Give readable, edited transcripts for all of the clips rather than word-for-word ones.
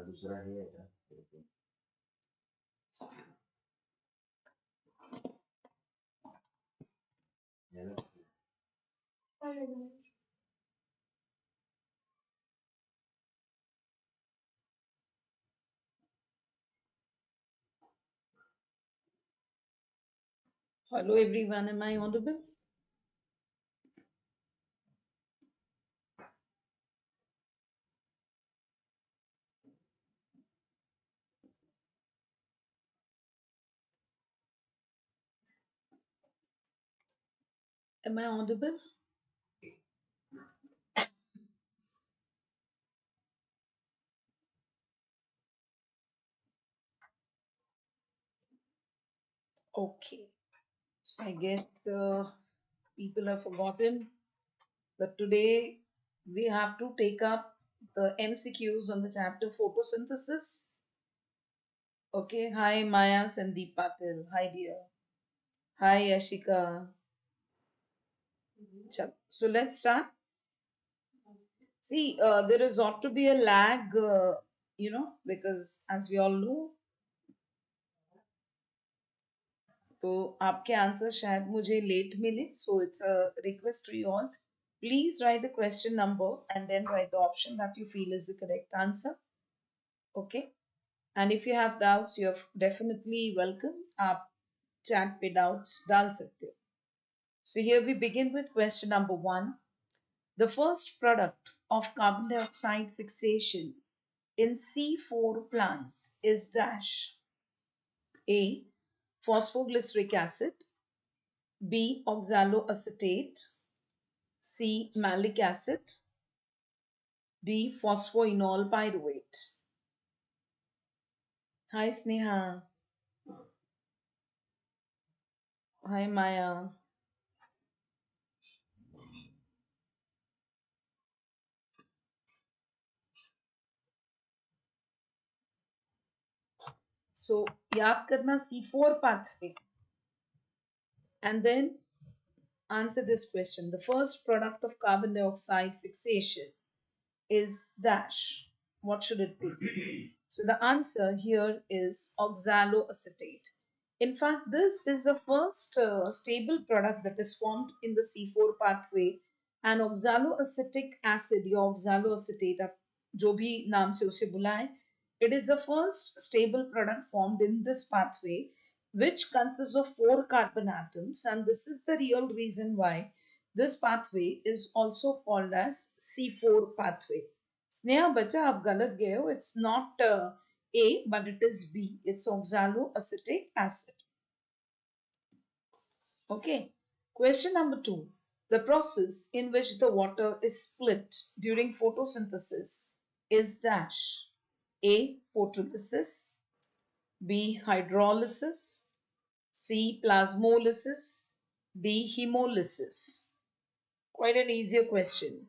दूसरा है Hello everyone, am I audible? Am I audible? Okay, so I guess people have forgotten that today we have to take up the MCQs on the chapter photosynthesis. Okay, hi Maya Sandeep Patil. Hi dear. Hi Ashika. So let's start. See, there is ought to be a lag, because as we all know, तो आपके answer शायद मुझे late मिले, so it's a request to you all. Please write the question number and then write the option that you feel is the correct answer. Okay. And if you have doubts, you're definitely welcome. आप chat पे doubts डाल सकते हो. So here we begin with question number 1. The first product of carbon dioxide fixation in C4 plants is dash. A. Phosphoglyceric acid. B. Oxaloacetate. C. Malic acid. D. Phosphoenol pyruvate. Hi Sneha. Hi Maya. So याद करना C4 pathway and then answer this question. The first product of carbon dioxide fixation is dash. What should it be? So the answer here is oxaloacetate. In fact, this is the first stable product that is formed in the C4 pathway, and oxaloacetic acid या oxaloacetate, आप जो भी नाम से उसे बुलाएं, it is the first stable product formed in this pathway, which consists of 4 carbon atoms, and this is the real reason why this pathway is also called as C4 pathway. Sneha बच्चा आप गलत गए हो. It's not A, but it is B. It's oxaloacetic acid. Okay. Question number 2. The process in which the water is split during photosynthesis is dash. A. Photolysis. B. Hydrolysis. C. Plasmolysis. D. Hemolysis. Quite an easier question.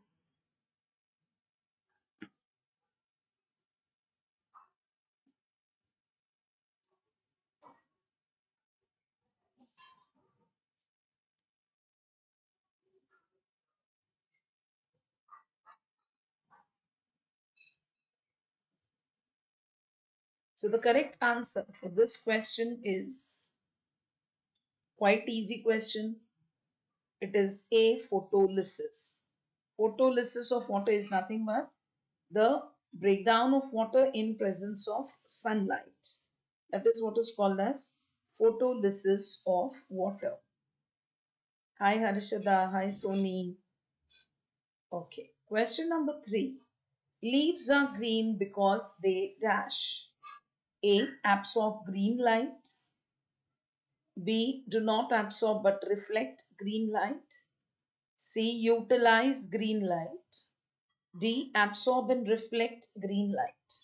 So the correct answer for this question is quite easy question. It is A, photolysis. Photolysis of water is nothing but the breakdown of water in presence of sunlight. That is what is called as photolysis of water. Hi Harshada, hi Soni. Okay, question number 3. Leaves are green because they dash. A. Absorb green light. B. Do not absorb but reflect green light. C. Utilize green light. D. Absorb and reflect green light.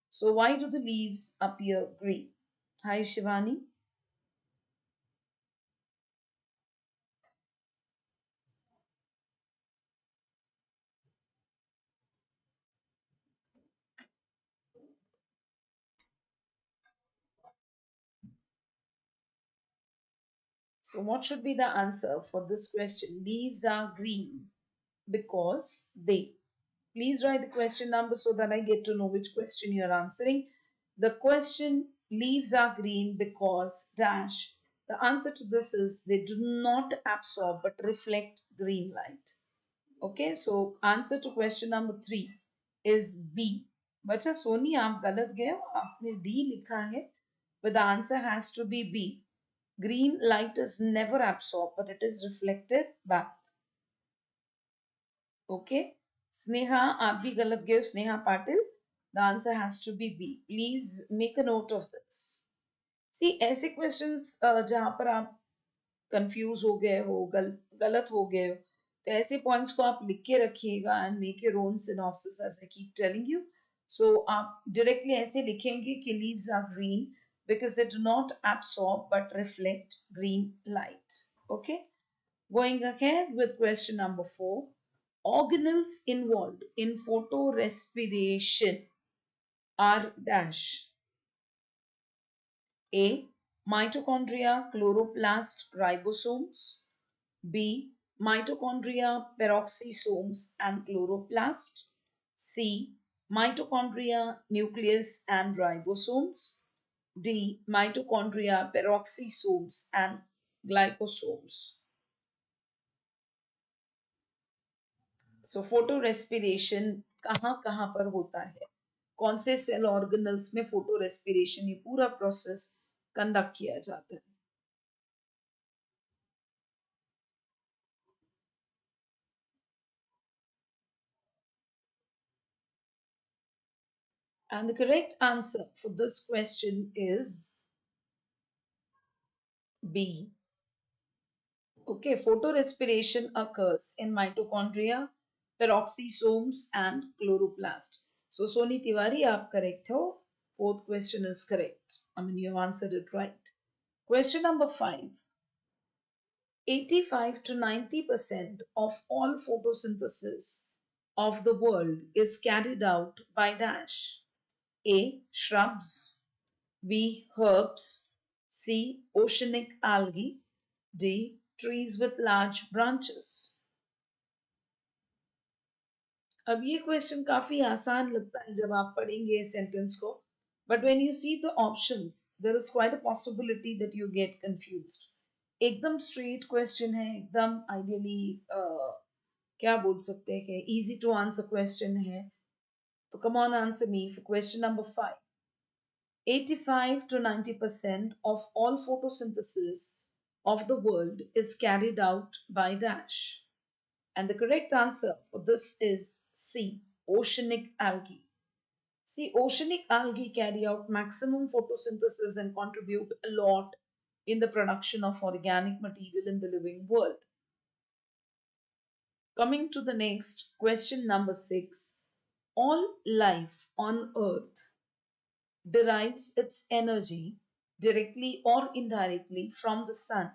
So why do the leaves appear green? Hi Shivani. So what should be the answer for this question? Leaves are green because they. Please write the question number so that I get to know which question you are answering. The question, leaves are green because dash. The answer to this is they do not absorb but reflect green light. Okay, so answer to question number 3 is B. बच्चा सोनी आप गलत गए हो, आपने D लिखा है, but the answer has to be B. Green light is never absorbed but it is reflected back. Okay, Sneha आप भी गलत गए हो, Sneha Patil. The answer has to be B. Please make a note of this. See, ऐसे questions जहाँ पर आप confuse हो गए हो, गलत हो गए हो, तो ऐसे पॉइंट्स को आप लिख के रखिएगा and make your own synopsis as I keep telling you. So आप डायरेक्टली ऐसे लिखेंगे कि leaves are green because they do not absorb but reflect green light. Okay, going ahead with question number 4. Organelles involved in photorespiration are dash. A. Mitochondria, chloroplast, ribosomes. B. Mitochondria, peroxisomes and chloroplast. C. Mitochondria, nucleus and ribosomes. D. Mitochondria, peroxisomes and glycosomes. So photorespiration कहाँ पर होता है, कौन से cell organelles में फोटोरेस्पिरेशन ये पूरा process conduct किया जाता है. And the correct answer for this question is B. Okay, photorespiration occurs in mitochondria, peroxisomes and chloroplast. So Soni Tiwari, aap correct ho. Fourth question is correct. I mean, you have answered it right. Question number 5. 85 to 90% of all photosynthesis of the world is carried out by dash. A. Shrubs. B. Herbs. C. Oceanic algae. D. Trees with large branches. अब ये question काफी आसान लगता है जब आप पढ़ेंगे इस सेंटेंस को, but when you see the options there is quite a possibility that you get confused. एकदम straight question है, एकदम ideally क्या बोल सकते हैं कि easy to answer question है. तो come on, answer me for question number 5. 85 to 90% of all photosynthesis of the world is carried out by dash. And the correct answer for this is C. Oceanic algae. See, oceanic algae carry out maximum photosynthesis and contribute a lot in the production of organic material in the living world. Coming to the next, question number 6. All life on Earth derives its energy directly or indirectly from the sun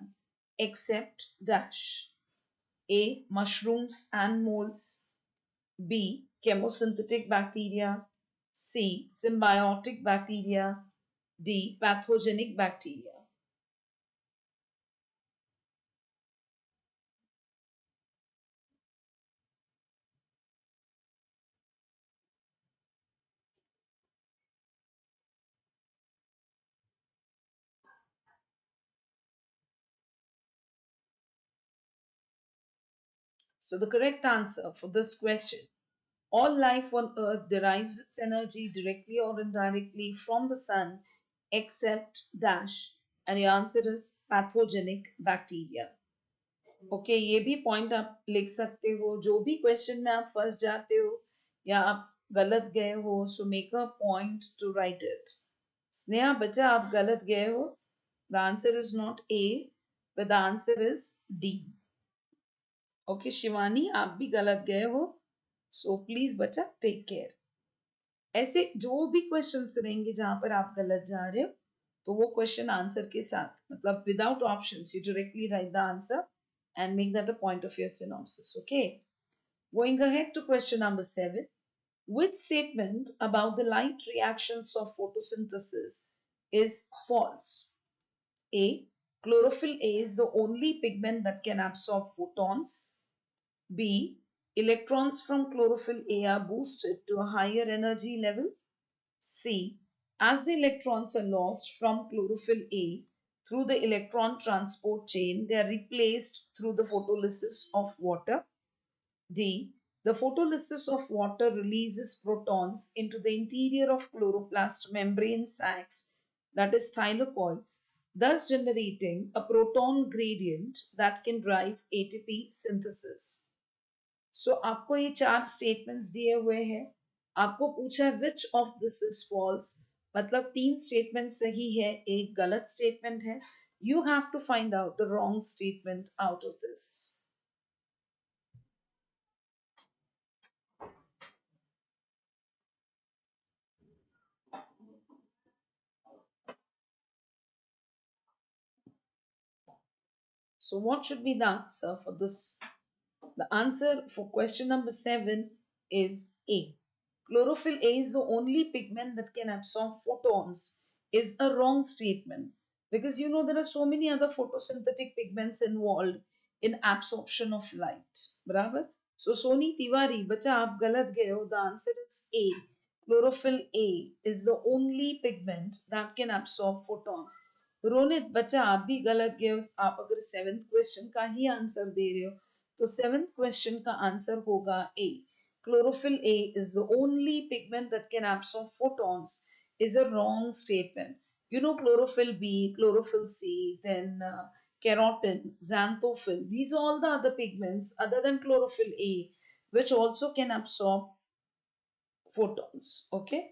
except dash. A. Mushrooms and moles. B. Chemosynthetic bacteria. C. Symbiotic bacteria. D. Pathogenic bacteria. So the correct answer for this question, all life on Earth derives its energy directly or indirectly from the sun except dash, and your answer is pathogenic bacteria. Okay, ये भी point आप लिख सकते हो, जो भी question में आप फंस जाते हो या आप गलत गए हो, so make a point two right it. Sneha बच्चा आप गलत गए हो, the answer is not a but the answer is D. Okay Shivani आप भी गलत गए हो, सो प्लीज बच्चा टेक केयर. ऐसे जो भी क्वेश्चंस रहेंगे जहां पर आप गलत जा रहे हो, तो वो क्वेश्चन आंसर के साथ, मतलब without options, you directly right the answer and make that a point of your synopsis. Okay, going ahead to question number 7. Which statement about the light reactions of photosynthesis is false? A. Chlorophyll A is the only pigment that can absorb photons. B. Electrons from chlorophyll A are boosted to a higher energy level. C. As the electrons are lost from chlorophyll A through the electron transport chain, they are replaced through the photolysis of water. D. The photolysis of water releases protons into the interior of chloroplast membrane sacs, that is thylakoids, thus generating a proton gradient that can drive ATP synthesis. So आपको ये चार statements दिए हुए हैं, आपको पूछा है which of this is false, मतलब तीन स्टेटमेंट सही है, एक गलत स्टेटमेंट है. You have to find out the wrong statement out of this. So what should be the answer for this? The answer for question number 7 is A. Chlorophyll A is the only pigment that can absorb photons is a wrong statement, because you know there are so many other photosynthetic pigments involved in absorption of light. Barabar? So Soni Tiwari, bacha aap galat gaye ho. The answer is A. Chlorophyll A is the only pigment that can absorb photons. Ronit बच्चा आप भी गलत गए हो. आप अगर 7th question का ही answer दे रहे हो तो 7th क्वेश्चन का आंसर होगा ए. Chlorophyll A is the only pigment that can absorb photons is a wrong statement. You know chlorophyll B, chlorophyll C, then keratin, xanthophyll. These are all the other pigments other than chlorophyll A which also can absorb photons. Okay.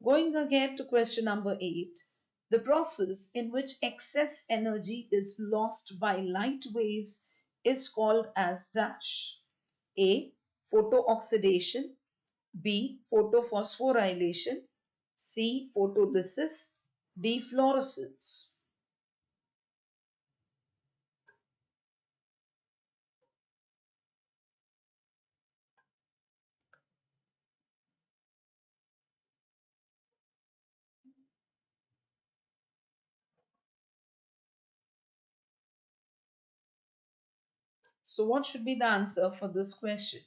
Going ahead to question number 8. The process in which excess energy is lost by light waves is called as dash. A. Photooxidation. B. Photophosphorylation. C. Photolysis. D. Fluorescence. So what should be the answer for this question?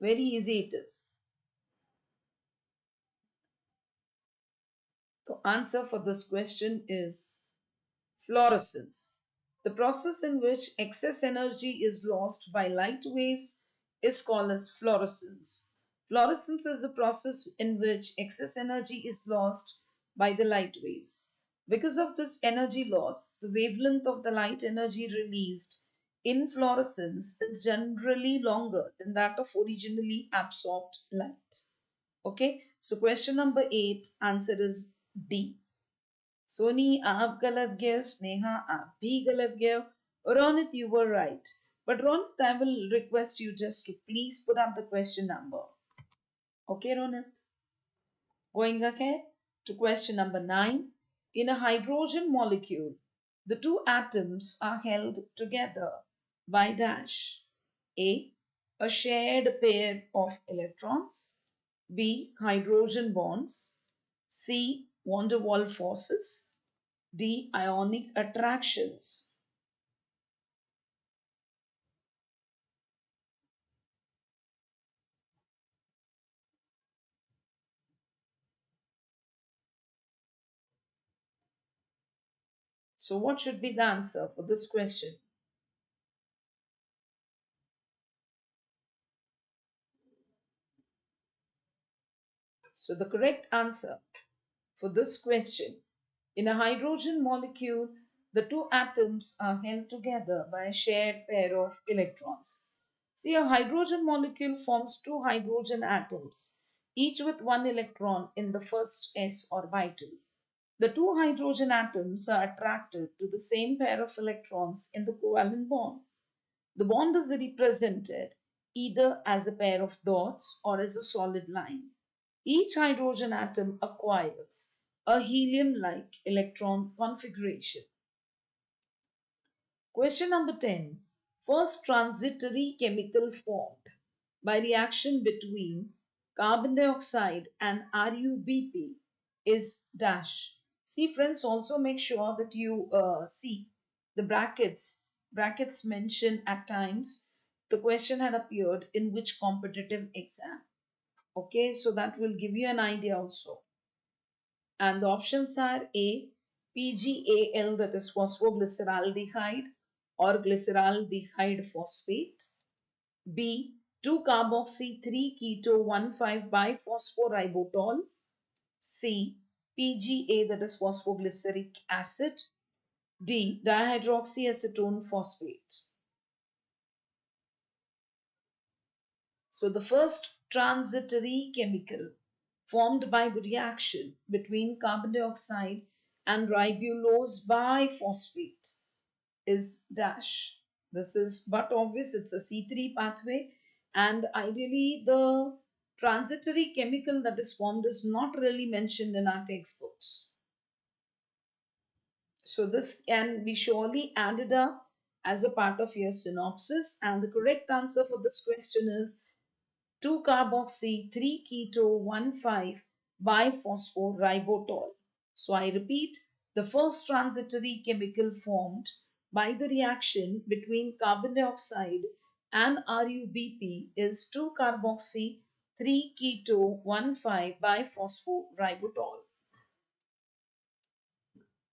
Very easy it is. The answer for this question is fluorescence. The process in which excess energy is lost by light waves is called as fluorescence. Fluorescence is the process in which excess energy is lost by the light waves. Because of this energy loss, the wavelength of the light energy released in fluorescence is generally longer than that of originally absorbed light. Okay, so question number 8, answer is D. Soni, आप गलत गए, Sneha, आप भी गलत गए, Ronit, you were right. But Ronit, I will request you just to please put up the question number. Okay, Ronit? Going ahead to question number 9. In a hydrogen molecule, the two atoms are held together by dash. A. A shared pair of electrons. B. Hydrogen bonds. C. Van der Waals forces. D. Ionic attractions. So what should be the answer for this question? So the correct answer for this question, in a hydrogen molecule, the two atoms are held together by a shared pair of electrons. See, a hydrogen molecule forms two hydrogen atoms, each with one electron in the first s orbital. The two hydrogen atoms are attracted to the same pair of electrons in the covalent bond. The bond is represented either as a pair of dots or as a solid line. Each hydrogen atom acquires a helium-like electron configuration. Question number 10. First transitory chemical formed by reaction between carbon dioxide and RuBP is dash. See friends, also make sure that you see the brackets brackets mention at times the question had appeared in which competitive exam. Okay, so that will give you an idea also. And the options are A, PGAL, that is phosphoglyceraldehyde or glyceraldehyde phosphate. B, 2-carboxy-3-keto-1,5-biphosphorybatol. C, PGA, that is phosphoglyceric acid. D, dihydroxyacetone phosphate. So the first transitory chemical formed by the reaction between carbon dioxide and ribulose biphosphate is dash. This is but obvious, it's a C3 pathway, and ideally the transitory chemical that is formed is not really mentioned in our textbooks. So this can be surely added up as a part of your synopsis, and the correct answer for this question is 2-carboxy-3-keto-1,5-biphosphorybatol. So I repeat, the first transitory chemical formed by the reaction between carbon dioxide and RUBP is 2-carboxy-3-keto-1,5-biphosphorybatol.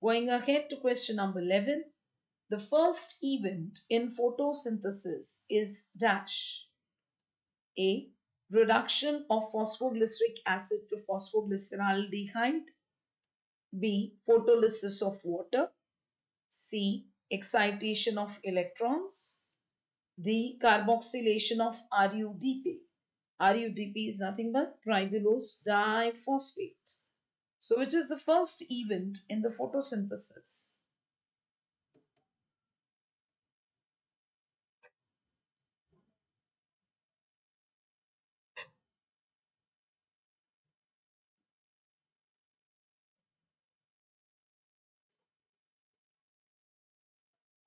Going ahead to question number 11. The first event in photosynthesis is dash. A, reduction of phosphoglyceric acid to phosphoglyceraldehyde. B, photolysis of water. C, excitation of electrons. D, carboxylation of RUDP. RUDP is nothing but ribulose diphosphate. So which is the first event in the photosynthesis?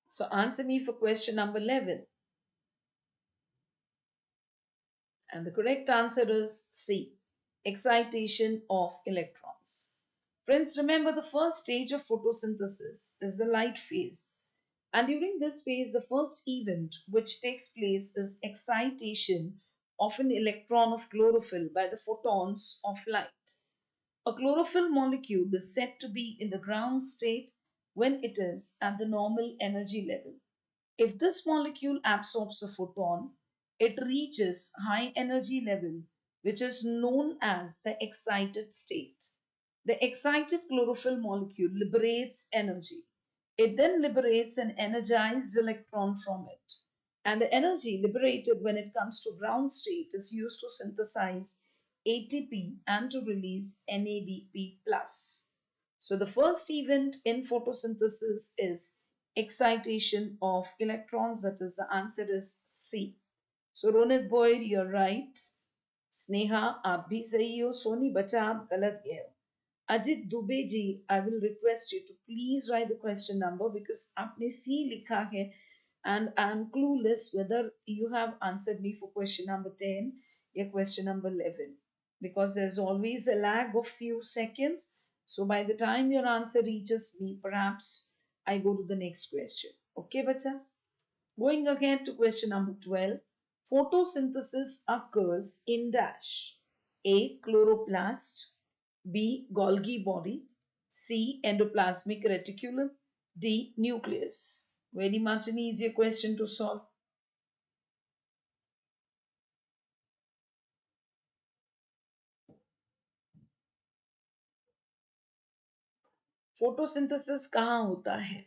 So answer me for question number 11. And the correct answer is C, excitation of electrons. Friends, remember the first stage of photosynthesis is the light phase. And during this phase, the first event which takes place is excitation of an electron of chlorophyll by the photons of light. A chlorophyll molecule is said to be in the ground state when it is at the normal energy level. If this molecule absorbs a photon, it reaches high energy level, which is known as the excited state. The excited chlorophyll molecule liberates energy. It then liberates an energized electron from it. And the energy liberated when it comes to ground state is used to synthesize ATP and to release NADP+. So the first event in photosynthesis is excitation of electrons. That is, the answer is C. So Ronit boy, you're right. Sneha, आप भी सही हो. Soni बच्चा आप गलत गए हो. Ajit Dubey ji, I will request you to please write the question number because आपने C लिखा है and I am clueless whether you have answered me for question number 10 or question number 11 because there's always a lag of few seconds. So by the time your answer reaches me, perhaps I go to the next question. Okay, bacha? Going ahead to question number 12. Photosynthesis occurs in dash. A, chloroplast. B, Golgi body. C, endoplasmic reticulum. D, nucleus. Very much an easier question to solve. Photosynthesis कहाँ होता है?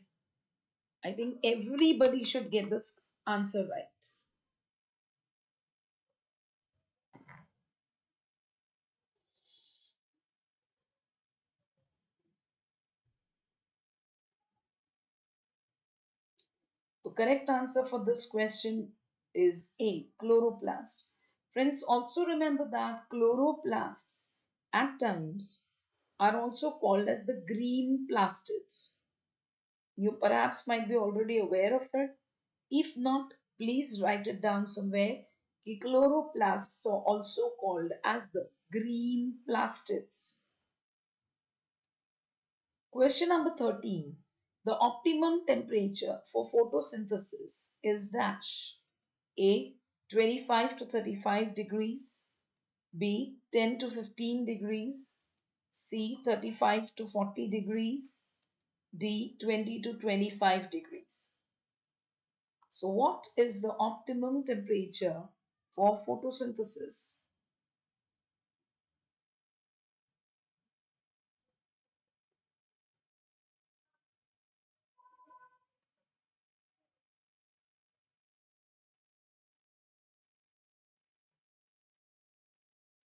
I think everybody should get this answer right. The correct answer for this question is A, chloroplast. Friends, also remember that chloroplasts at times are also called as the green plastids. You perhaps might be already aware of it. If not, please write it down somewhere. The chloroplasts are also called as the green plastids. Question number 13. The optimum temperature for photosynthesis is dash. A. 25 to 35 degrees. B. 10 to 15 degrees. C. 35 to 40 degrees. D. 20 to 25 degrees. So what is the optimum temperature for photosynthesis?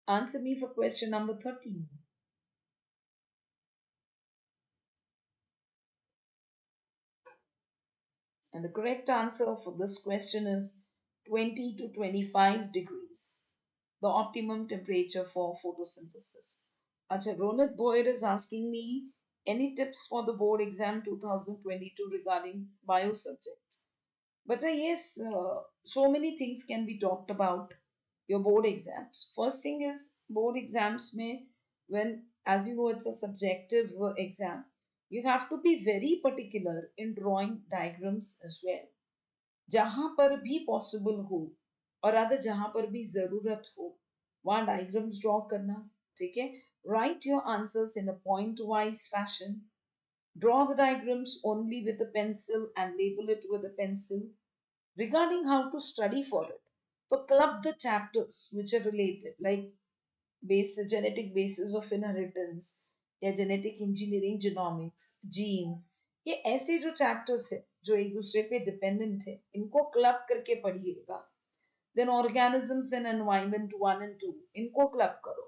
Answer me for question number 13. And the correct answer for this question is 20 to 25 degrees, the optimum temperature for photosynthesis. Acha, Ronit Boyd is asking me any tips for the board exam 2022 regarding bio subject. But yes, so many things can be talked about your board exams. First thing is board exams may, when, as you know, it's a subjective exam, you have to be very particular in drawing diagrams as well. जहां पर भी possible हो और other जहां पर भी जरूरत हो वहां डायग्राम्स ड्रॉ करना. ठीक है. Write your answers in a point wise fashion. Draw the diagrams only with a pencil and label it with a pencil. Regarding how to study for it, so club the chapters which are related, like genetic basis of inheritance या genetic engineering, genomics, genes. ये ऐसे जो chapters है जो एक दूसरे पे dependent है, इनको क्लब करके पढ़िएगा. Then organisms and environment 1 and 2, इनको क्लब करो.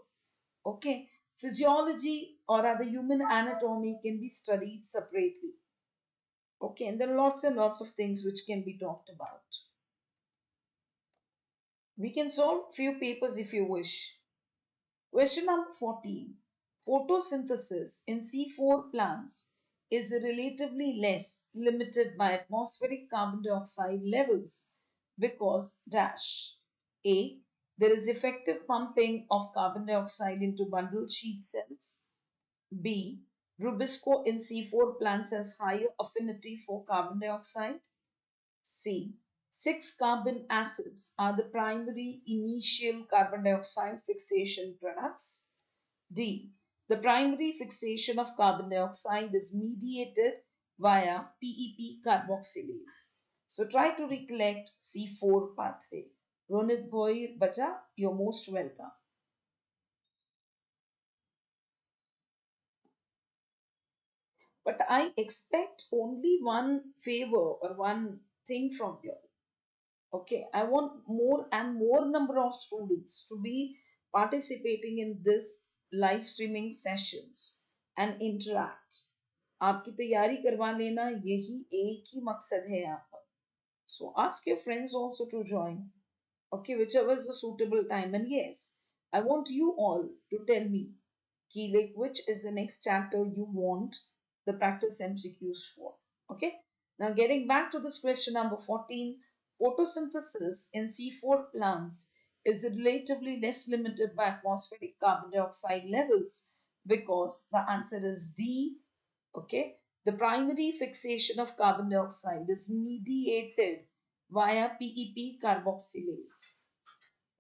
ओके. फिजियोलॉजी और other human anatomy can be studied separately. Okay, and there are lots and lots of things which can be talked about. We can solve few papers if you wish. Question number 14. Photosynthesis in C4 plants is relatively less limited by atmospheric carbon dioxide levels because dash. A. There is effective pumping of carbon dioxide into bundle sheath cells. B. Rubisco in C4 plants has higher affinity for carbon dioxide. C. 6 carbon acids are the primary initial carbon dioxide fixation products. D. The primary fixation of carbon dioxide is mediated via PEP carboxylase. So try to recollect C4 pathway. Ronit Bhoi Bacha, you're most welcome. But I expect only one favor or one thing from you. Okay, I want more and more number of students to be participating in this live streaming sessions and interact. आपकी तैयारी करवा लेना, यही एक ही मकसद है यहाँ पर. So ask your friends also to join. Okay, whichever is the suitable time. And yes, I want you all to tell me ki, like, which is the next chapter you want the practice MCQs for. Okay, now getting back to this question number 14. Photosynthesis in C4 plants is relatively less limited by atmospheric carbon dioxide levels because the answer is D. Okay, the primary fixation of carbon dioxide is mediated via PEP carboxylase.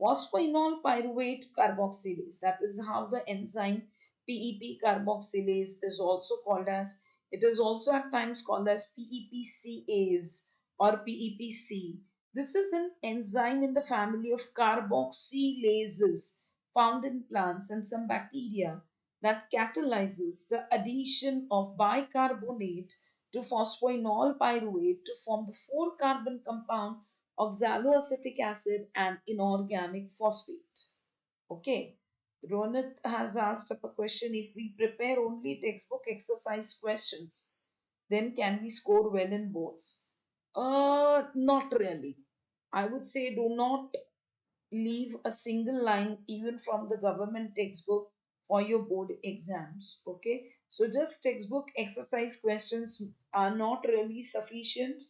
Phosphoenol pyruvate carboxylase, that is how the enzyme PEP carboxylase is also called as. It is also at times called as PEPCase or PEPC. This is an enzyme in the family of carboxylases found in plants and some bacteria that catalyzes the addition of bicarbonate to phosphoenol pyruvate to form the 4-carbon compound oxaloacetic acid and inorganic phosphate. Okay. Ronit has asked up a question: if we prepare only textbook exercise questions, then can we score well in boards? Not really. I would say do not leave a single line even from the government textbook for your board exams. Okay, so just textbook exercise questions are not really sufficient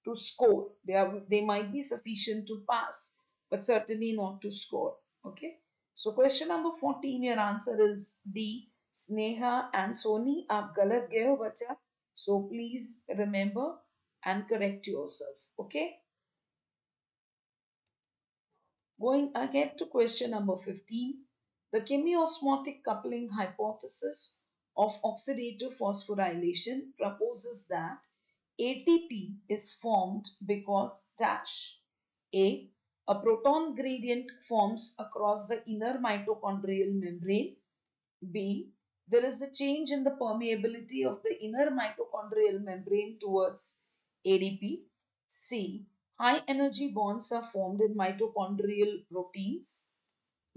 to score. They might be sufficient to pass, but certainly not to score. Okay, so question number 14, your answer is D. Sneha and Soni, आप गलत गए हो बच्चा. So please remember and correct yourself. Okay. Going ahead to question number 15. The chemiosmotic coupling hypothesis of oxidative phosphorylation proposes that ATP is formed because dash. A. A proton gradient forms across the inner mitochondrial membrane. B. There is a change in the permeability of the inner mitochondrial membrane towards ADP. C. High energy bonds are formed in mitochondrial proteins.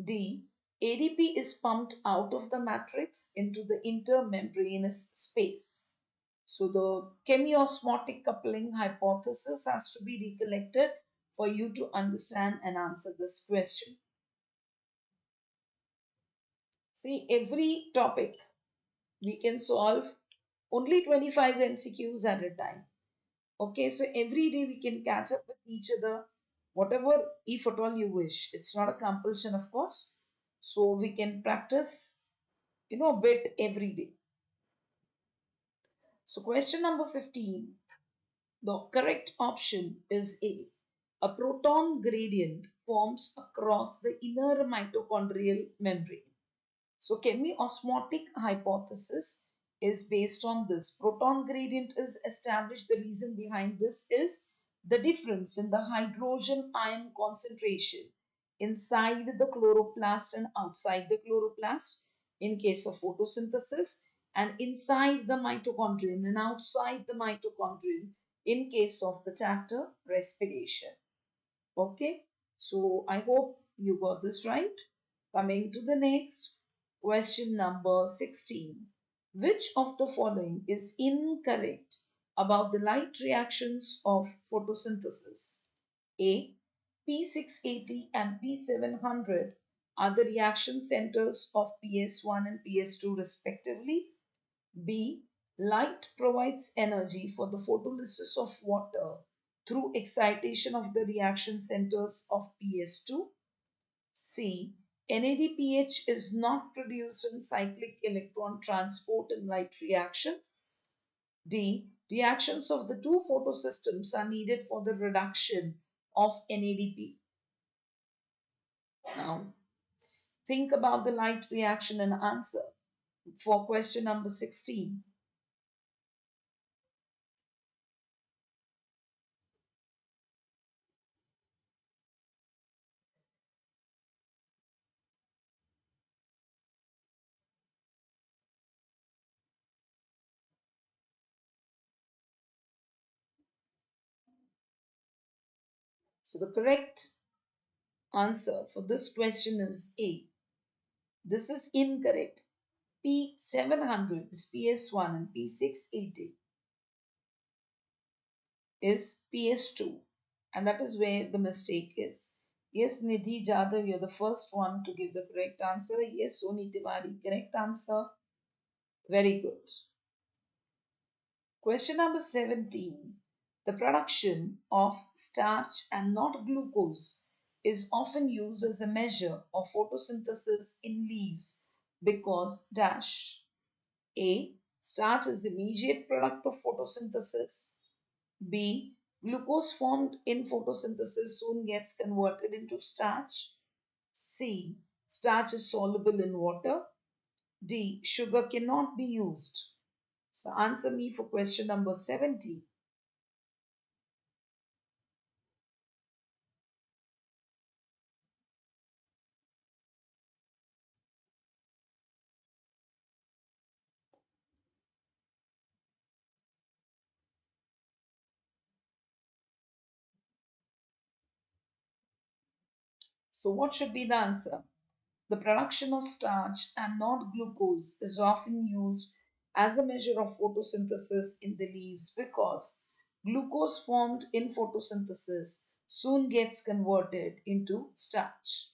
D. ADP is pumped out of the matrix into the intermembranous space. So the chemiosmotic coupling hypothesis has to be recollected for you to understand and answer this question. See, every topic we can solve only 25 MCQs at a time. Okay, so every day we can catch up with each other, whatever, if at all you wish. It's not a compulsion, of course. So we can practice, a bit every day. So question number 15, the correct option is A. A proton gradient forms across the inner mitochondrial membrane. So chemiosmotic hypothesis is based on this. Proton gradient is established. The reason behind this is the difference in the hydrogen ion concentration inside the chloroplast and outside the chloroplast in case of photosynthesis, and inside the mitochondrion and outside the mitochondrion in case of the chapter respiration. Okay, so I hope you got this right. Coming to the next. Question number 16. Which of the following is incorrect about the light reactions of photosynthesis? A. P680 and P700 are the reaction centers of PS1 and PS2 respectively. B. Light provides energy for the photolysis of water through excitation of the reaction centers of PS2. C. NADPH is not produced in cyclic electron transport in light reactions. D. Reactions of the two photosystems are needed for the reduction of NADP. Now, think about the light reaction and answer for question number 16. So the correct answer for this question is A. This is incorrect. P700 is PS1 and P680 is PS2, and that is where the mistake is. Yes, Nidhi Jadhav, you're the first one to give the correct answer. Yes, Soni Tiwari, correct answer. Very good. Question number 17. The production of starch and not glucose is often used as a measure of photosynthesis in leaves because dash. A. Starch is immediate product of photosynthesis. B. Glucose formed in photosynthesis soon gets converted into starch. C. Starch is soluble in water. D. Sugar cannot be used. So answer me for question number 70. So what should be the answer? The production of starch and not glucose is often used as a measure of photosynthesis in the leaves because glucose formed in photosynthesis soon gets converted into starch.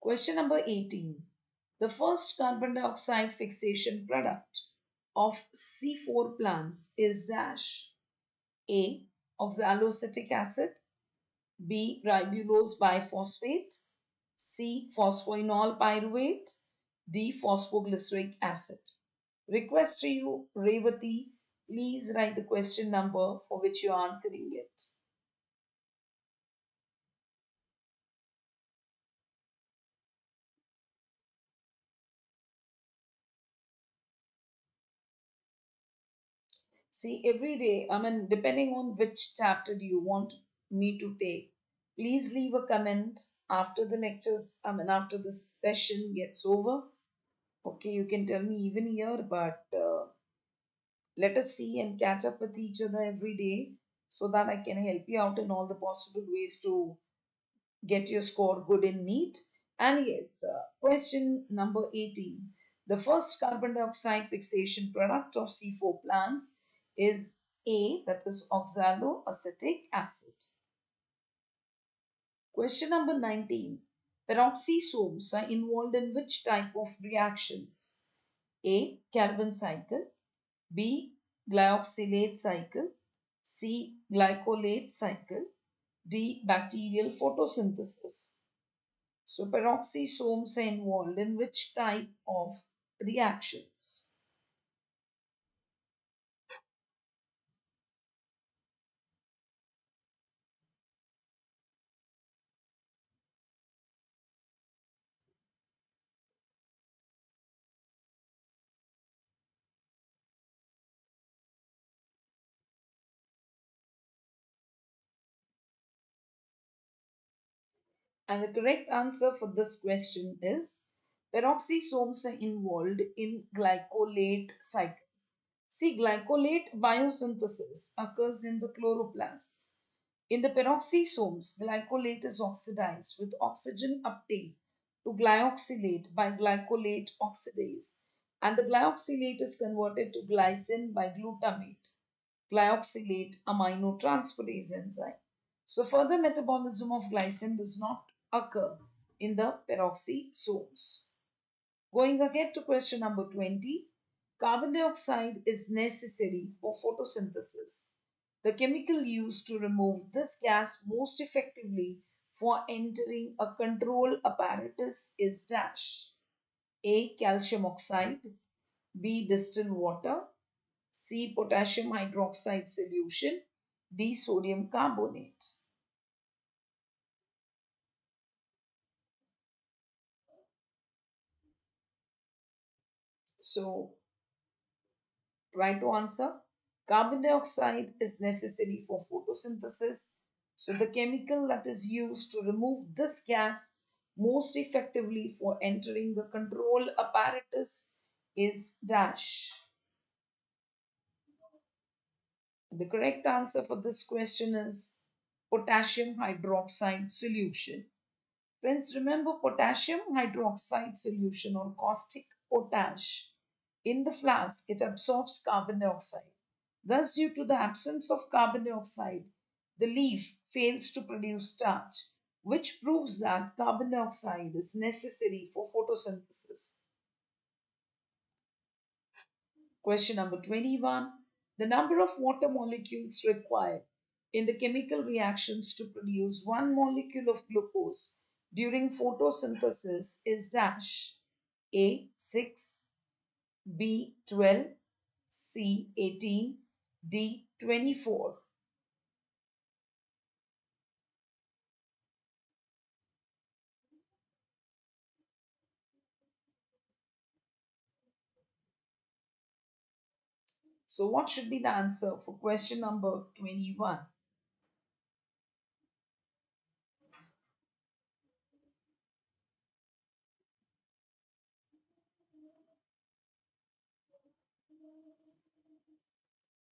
Question number 18. The first carbon dioxide fixation product of C4 plants is dash. A. Oxaloacetic acid. B. Ribulose biphosphate. C. Phosphoenol pyruvate. D. Phosphoglyceric acid. Request to you, Revati, please write the question number for which you are answering it. See, every day, depending on which chapter do you want me to take, please leave a comment after the lectures, after the session gets over. Okay, you can tell me even here, but let us see and catch up with each other every day so that I can help you out in all the possible ways to get your score good in NEET. And yes, the question number 18. The first carbon dioxide fixation product of C4 plants is A, that is oxaloacetic acid. Question number 19. Peroxisomes are involved in which type of reactions? A, Kelvin cycle, B, glyoxylate cycle, C, glycolate cycle, D, bacterial photosynthesis. So peroxisomes are involved in which type of reactions? And the correct answer for this question is peroxisomes are involved in glycolate cycle. See, glycolate biosynthesis occurs in the chloroplasts. In the peroxisomes, glycolate is oxidized with oxygen uptake to glyoxylate by glycolate oxidase, and the glyoxylate is converted to glycine by glutamate, glyoxylate aminotransferase enzyme. So further metabolism of glycine does not occur in the peroxisomes. Going ahead to question number 20. Carbon dioxide is necessary for photosynthesis. The chemical used to remove this gas most effectively for entering a control apparatus is dash. A. Calcium oxide, B. Distilled water, C. Potassium hydroxide solution, D. Sodium carbonate. So, try to answer. Carbon dioxide is necessary for photosynthesis. So, the chemical that is used to remove this gas most effectively for entering the control apparatus is dash. The correct answer for this question is potassium hydroxide solution. Friends, remember potassium hydroxide solution or caustic potash. In the flask, it absorbs carbon dioxide. Thus, due to the absence of carbon dioxide, the leaf fails to produce starch, which proves that carbon dioxide is necessary for photosynthesis. Question number 21. The number of water molecules required in the chemical reactions to produce one molecule of glucose during photosynthesis is dash. A. 6, B. 12, C. 18, D. 24. So what should be the answer for question number 21?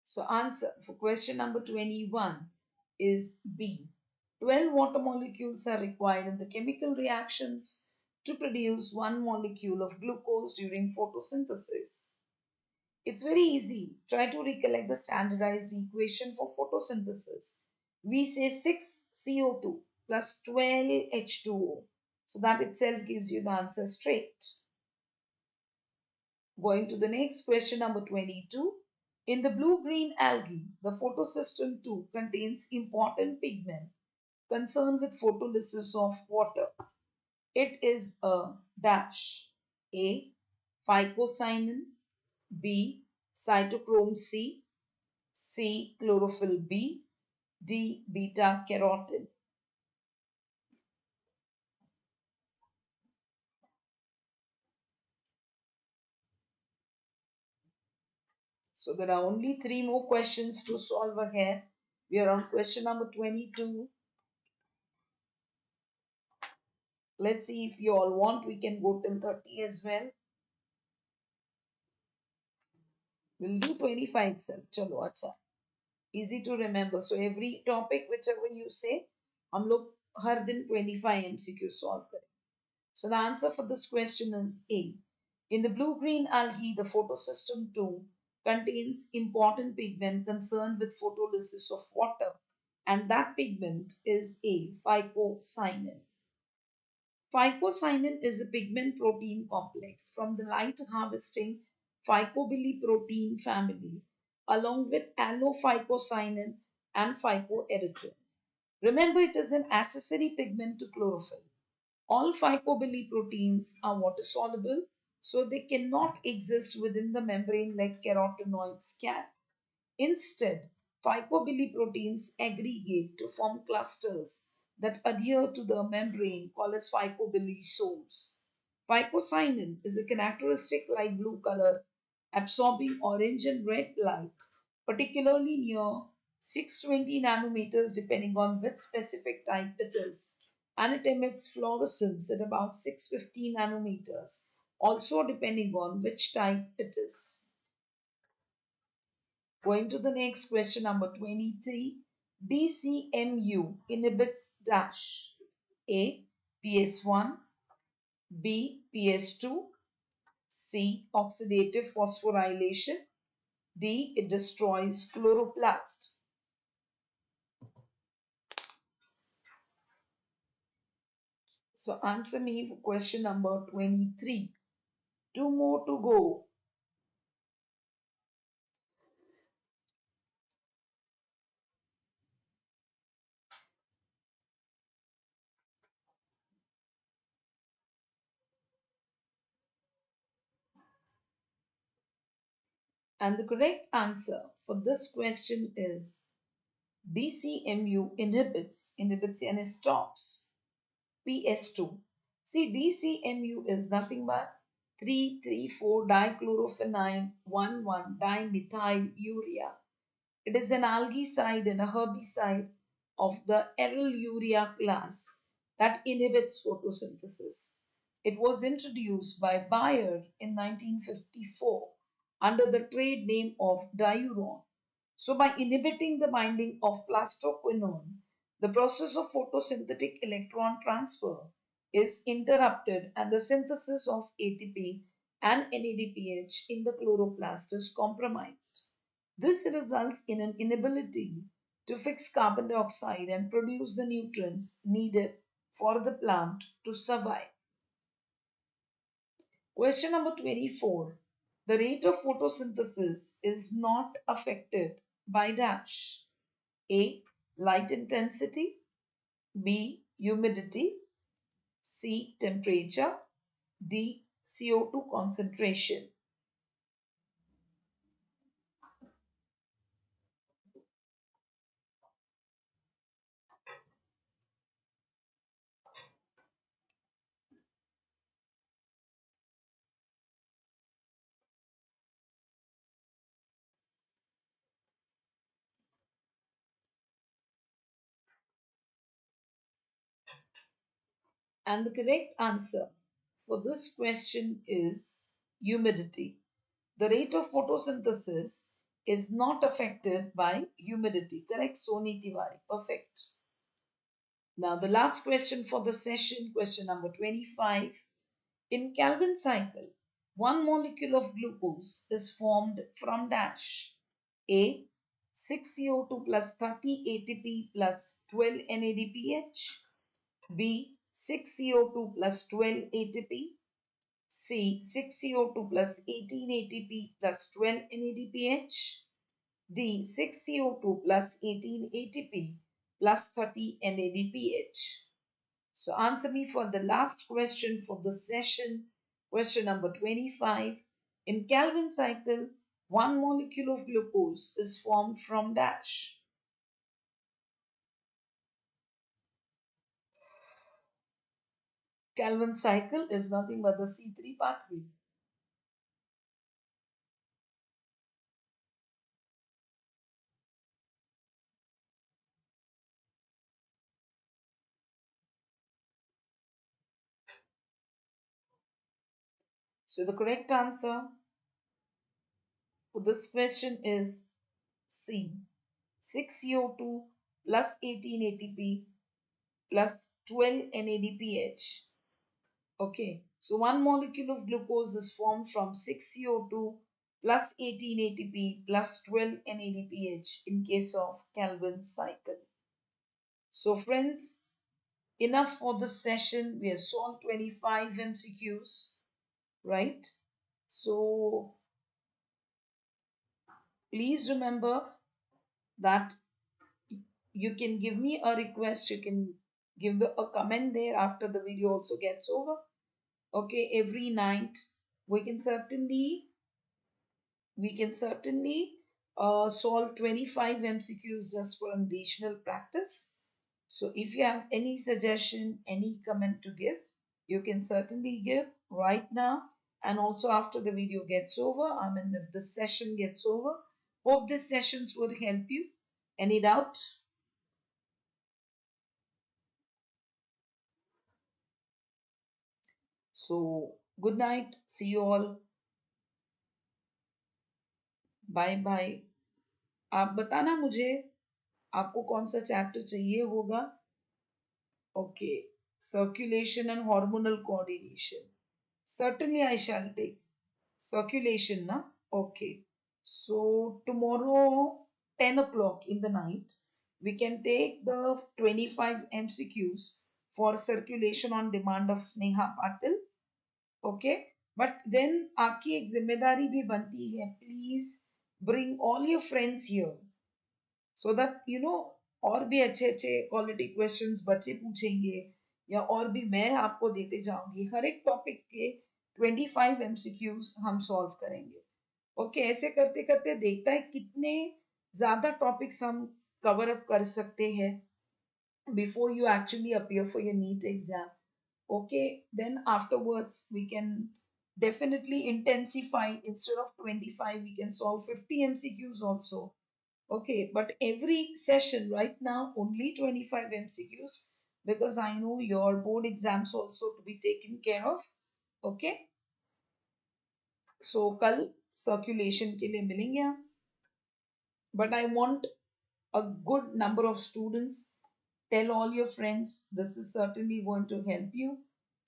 So answer for question number 21 is B. 12 water molecules are required in the chemical reactions to produce one molecule of glucose during photosynthesis. It's very easy. Try to recollect the standardized equation for photosynthesis. We say 6 CO2 plus 12 H2O. So that itself gives you the answer straight. Going to the next question number 22. In the blue-green algae, the photosystem 2 contains important pigment concerned with photolysis of water. It is a dash. A. Phycocyanin, B. Cytochrome C. C. Chlorophyll B. D. Beta carotene. So there are only three more questions to solve ahead. We are on question number 22. Let's see if you all want. We can go till 30 as well. We'll do 25 itself. Chalo, acha. Easy to remember. So every topic, whichever you say, हम लोग हर दिन 25 MCQ solve करें. So the answer for this question is A. In the blue-green algae, the photosystem 2 contains important pigment concerned with photolysis of water, and that pigment is A. Phycocyanin. Phycocyanin is a pigment protein complex from the light harvesting phycobilly family, along with allophycocyanin and phycoerythrin. Remember, it is an accessory pigment to chlorophyll. All phycobilly proteins are water soluble, so they cannot exist within the membrane like carotenoids can. Instead, phycobilly proteins aggregate to form clusters that adhere to the membrane called as phycobillysomes. Phycocyanin is a characteristic light blue color, absorbing orange and red light, particularly near 620 nanometers depending on which specific type it is, and it emits fluorescence at about 650 nanometers, also depending on which type it is. Going to the next question, number 23. DCMU inhibits dash. A. PS1, B. PS2, C. Oxidative phosphorylation, D. It destroys chloroplast. So answer me for question number 23. Two more to go. And the correct answer for this question is DCMU inhibits and stops PS2. See, DCMU is nothing but 3,3,4 dichlorophene 1,1-dimethylurea. It is an algicide and a herbicide of the aryllurea class that inhibits photosynthesis. It was introduced by Bayer in 1954 under the trade name of diuron. So by inhibiting the binding of plastoquinone, the process of photosynthetic electron transfer is interrupted and the synthesis of ATP and NADPH in the chloroplast is compromised. This results in an inability to fix carbon dioxide and produce the nutrients needed for the plant to survive. Question number 24. The rate of photosynthesis is not affected by dash. A. Light intensity, B. Humidity, C. Temperature, D. CO2 concentration. And the correct answer for this question is humidity. The rate of photosynthesis is not affected by humidity. Correct, Soni Tiwari. Perfect. Now the last question for the session, question number 25. In Kelvin cycle, one molecule of glucose is formed from dash. A. 6CO2 plus 30 ATP plus 12 NADPH. B. 6CO2 plus 12 ATP. C. 6CO2 plus 18 ATP plus 12 NADPH. D. 6CO2 plus 18 ATP plus 30 NADPH. So answer me for the last question for the session, question number 25. In Kelvin cycle, one molecule of glucose is formed from dash. Kelvin cycle is nothing but the C3 pathway. So the correct answer for this question is C. 6CO2 plus 18 ATP plus 12 NADPH. Okay, so one molecule of glucose is formed from 6CO2 plus 18 ATP plus 12 NADPH in case of Kelvin cycle. So friends, enough for this session. We have solved 25 MCQs, right? So please remember that you can give me a request. You can give a comment there after the video also gets over. Okay, every night we can certainly solve 25 MCQs just for additional practice. So if you have any suggestion, any comment to give, you can certainly give right now and also after the video gets over. I mean, if the session gets over. Hope these sessions would help you. Any doubt? So good night. See you all. Bye bye. आप बताना मुझे आपको कौन सा chapter चाहिए होगा. Okay, circulation and hormonal coordination. Certainly I shall take circulation, na? Okay. So tomorrow 10 o'clock in the night we can take the 25 MCQs for circulation on demand of Sneha Patil. Okay, but then आपकी एक जिम्मेदारी भी बनती है. Please bring all your friends here so that you know और भी अच्छे अच्छे क्वालिटी क्वेश्चंस बच्चे पूछेंगे या और भी मैं आपको देते जाऊंगी. हर एक टॉपिक के 25 MCQs हम सॉल्व करेंगे. ओके, ऐसे करते करते देखता है कितने ज्यादा टॉपिक्स हम कवर अप कर सकते हैं before you actually appear for your NEET exam. Okay, then afterwards we can definitely intensify. Instead of 25 we can solve 50 MCQs also. Okay, but every session right now only 25 MCQs because I know your board exams also to be taken care of. Okay, so कल circulation के लिए मिलेंगे हम. But I want a good number of students. Tell all your friends. This is certainly going to help you.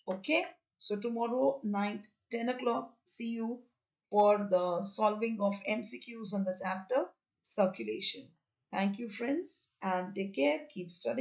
Okay, so tomorrow night 10 o'clock, see you for the solving of MCQs on the chapter circulation. Thank you friends and take care. Keep studying.